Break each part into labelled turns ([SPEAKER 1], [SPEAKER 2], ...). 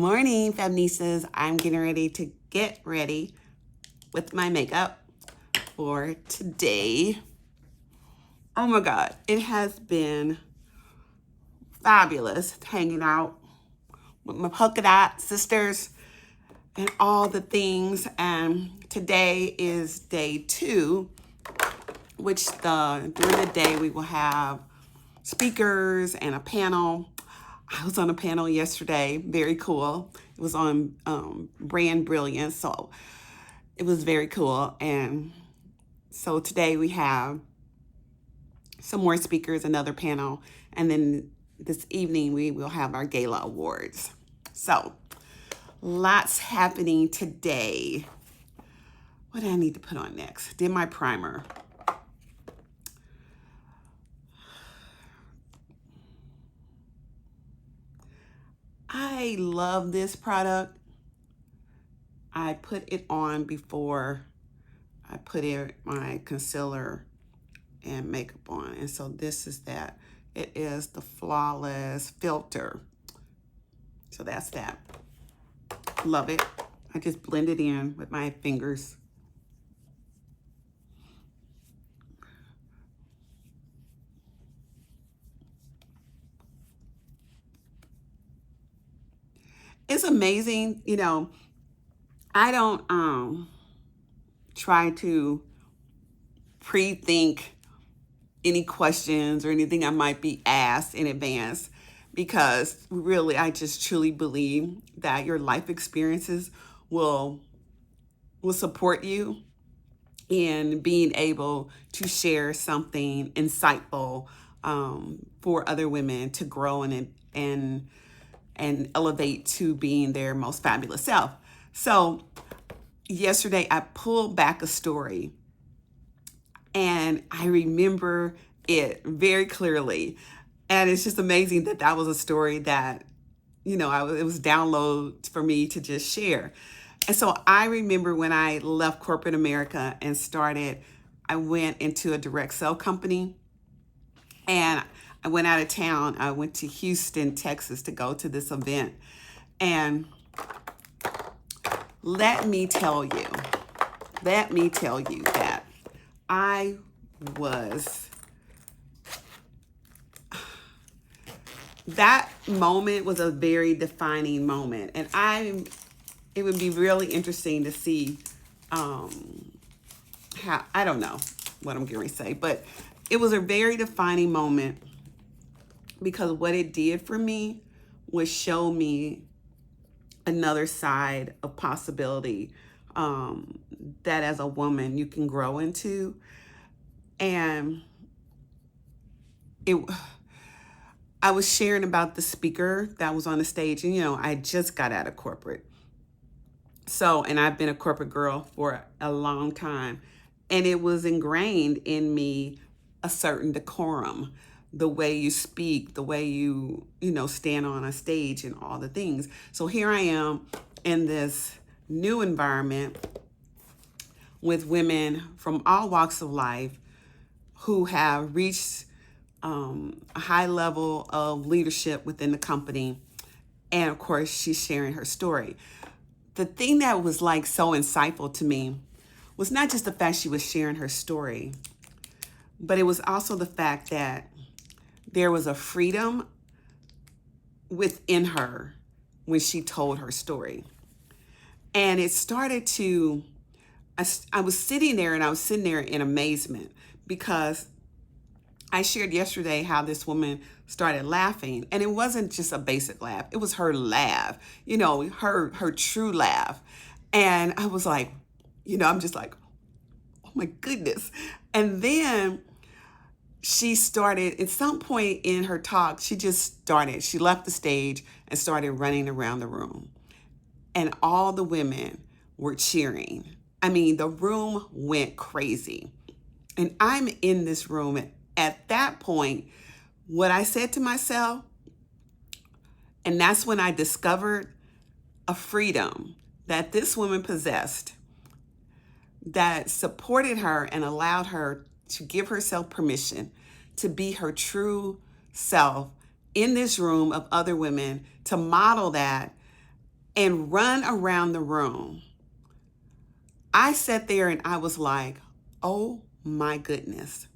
[SPEAKER 1] Morning, Feministas. I'm getting ready to get ready with my makeup for today. Oh my God, it has been fabulous hanging out with my polka dot sisters and all the things. And today is day 2, which during the day we will have speakers and a panel. I was on a panel yesterday, very cool. It was on brand brilliance, so it was very cool. And so today we have some more speakers, another panel, and then this evening we will have our gala awards. So lots happening today. What do I need to put on next? Did my primer. I love this product. I put it on before I put my concealer and makeup on. And so this is that. It is the Flawless Filter. So that's that. Love it. I just blend it in with my fingers. It's amazing, I don't try to pre-think any questions or anything I might be asked in advance, because really I just truly believe that your life experiences will support you in being able to share something insightful for other women to grow and elevate to being their most fabulous self. So yesterday I pulled back a story and I remember it very clearly. And it's just amazing that that was a story that, it was download for me to just share. And so I remember when I left corporate America and I went into a direct sell company, and I went out of town. I went to Houston, Texas to go to this event. And let me tell you that that moment was a very defining moment. And it would be really interesting to see how, I don't know what I'm going to say, but it was a very defining moment, because what it did for me was show me another side of possibility that as a woman you can grow into. And I was sharing about the speaker that was on the stage, and I just got out of corporate. So, and I've been a corporate girl for a long time, and it was ingrained in me a certain decorum, the way you speak, the way you stand on a stage and all the things. So here I am in this new environment with women from all walks of life who have reached a high level of leadership within the company. And of course, she's sharing her story. The thing that was like so insightful to me was not just the fact she was sharing her story, but it was also the fact that there was a freedom within her when she told her story. And it started to, I was sitting there in amazement, because I shared yesterday how this woman started laughing, and it wasn't just a basic laugh. It was her laugh, her true laugh. And I was like, I'm just like, oh my goodness. And then she started, at some point in her talk, she left the stage and started running around the room. And all the women were cheering. I mean, the room went crazy. And I'm in this room, and at that point, what I said to myself, and that's when I discovered a freedom that this woman possessed, that supported her and allowed her to give herself permission to be her true self in this room of other women, to model that and run around the room. I sat there and I was like, oh my goodness,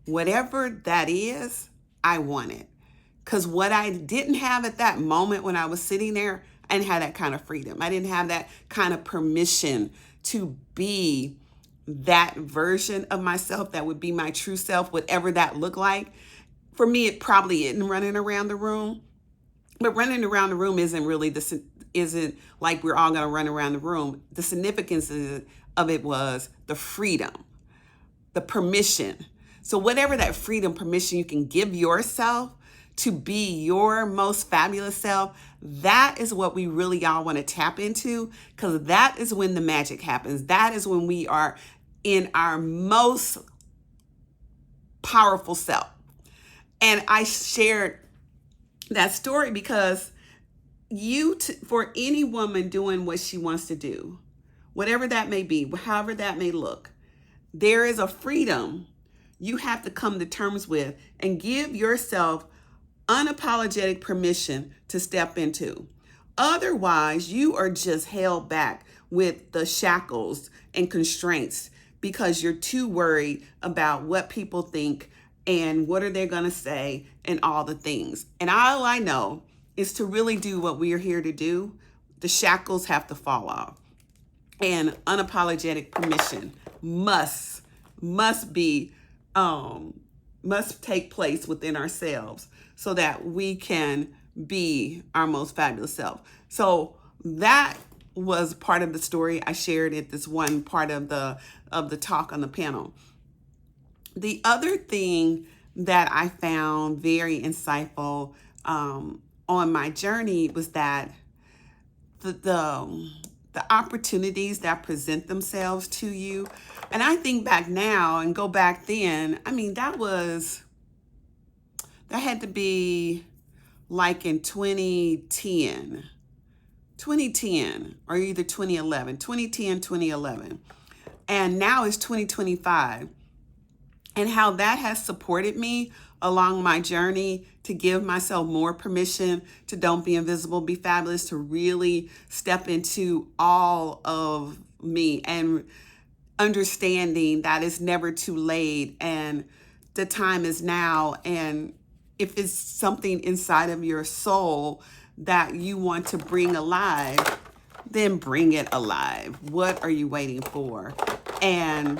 [SPEAKER 1] whatever that is, I want it. Because what I didn't have at that moment when I was sitting there, I didn't have that kind of freedom. I didn't have that kind of permission to be that version of myself that would be my true self, whatever that looked like. For me, it probably isn't running around the room. But running around the room isn't like we're all going to run around the room. The significance of it was the freedom, the permission. So whatever that freedom, permission you can give yourself to be your most fabulous self, that is what we really all want to tap into, because that is when the magic happens. That is when we are in our most powerful self. And I shared that story because for any woman doing what she wants to do, whatever that may be, however that may look, there is a freedom you have to come to terms with and give yourself unapologetic permission to step into. Otherwise, you are just held back with the shackles and constraints because you're too worried about what people think and what are they going to say and all the things. And all I know is to really do what we are here to do, the shackles have to fall off. And unapologetic permission must take place within ourselves so that we can be our most fabulous self. So that was part of the story I shared at this one part of the talk on the panel. The other thing that I found very insightful on my journey was that the opportunities that present themselves to you, and I think back now and go back then, I mean, that had to be like in 2010 or either 2011, and now it's 2025. And how that has supported me along my journey to give myself more permission to don't be invisible, be fabulous, to really step into all of me and understanding that it's never too late and the time is now. And if it's something inside of your soul that you want to bring alive, then bring it alive. What are you waiting for? And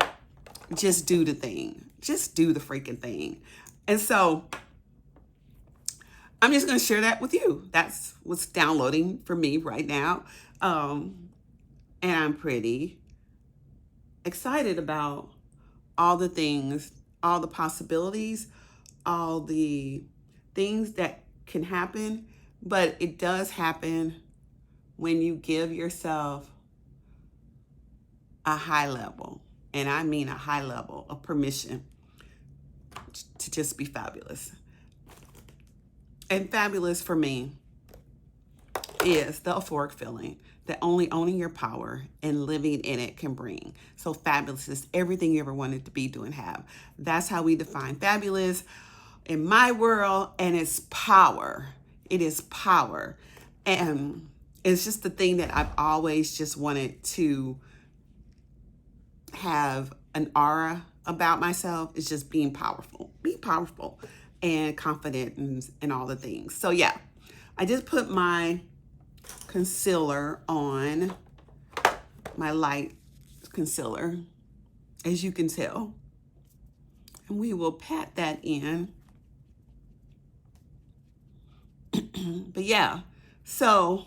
[SPEAKER 1] just do the thing. Just do the freaking thing. And so I'm just going to share that with you. That's what's downloading for me right now. And I'm pretty excited about all the things, all the possibilities, all the things that can happen. But it does happen when you give yourself a high level, and I mean a high level of permission to just be fabulous. And fabulous for me is the euphoric feeling that only owning your power and living in it can bring. So fabulous is everything you ever wanted to be, do, and have. That's how we define fabulous in my world, and it's power. It is power. And it's just the thing that I've always just wanted to have an aura about myself, is just being powerful. Be powerful and confident and all the things. So yeah, I just put my concealer on, my light concealer, as you can tell. And we will pat that in. But yeah, so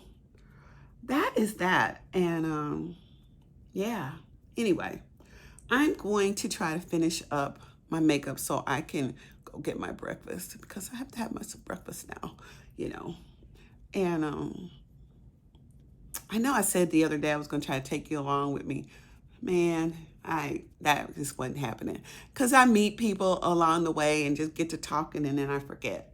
[SPEAKER 1] that is that. And yeah, anyway, I'm going to try to finish up my makeup so I can go get my breakfast, because I have to have my breakfast now, you know. And I know I said the other day I was going to try to take you along with me. Man, that just wasn't happening, because I meet people along the way and just get to talking and then I forget.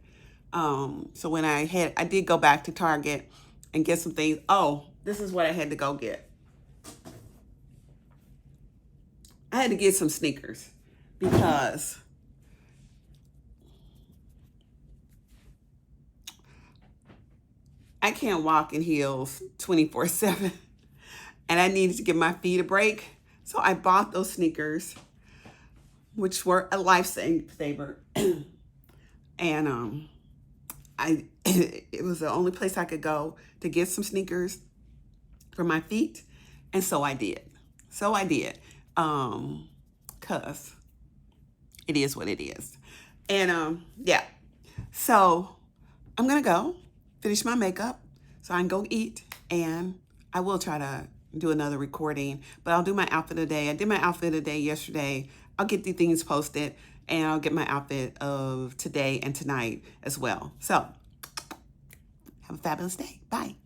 [SPEAKER 1] So when I did go back to Target and get some things. Oh, this is what I had to go get. I had to get some sneakers because I can't walk in heels 24/7, and I needed to give my feet a break. So I bought those sneakers, which were a lifesaver. And it was the only place I could go to get some sneakers for my feet, and so I did. Cause it is what it is. And yeah. So I'm gonna go finish my makeup so I can go eat, and I will try to do another recording, but I'll do my outfit today. I did my outfit today yesterday. I'll get the things posted, and I'll get my outfit of today and tonight as well. So have a fabulous day. Bye.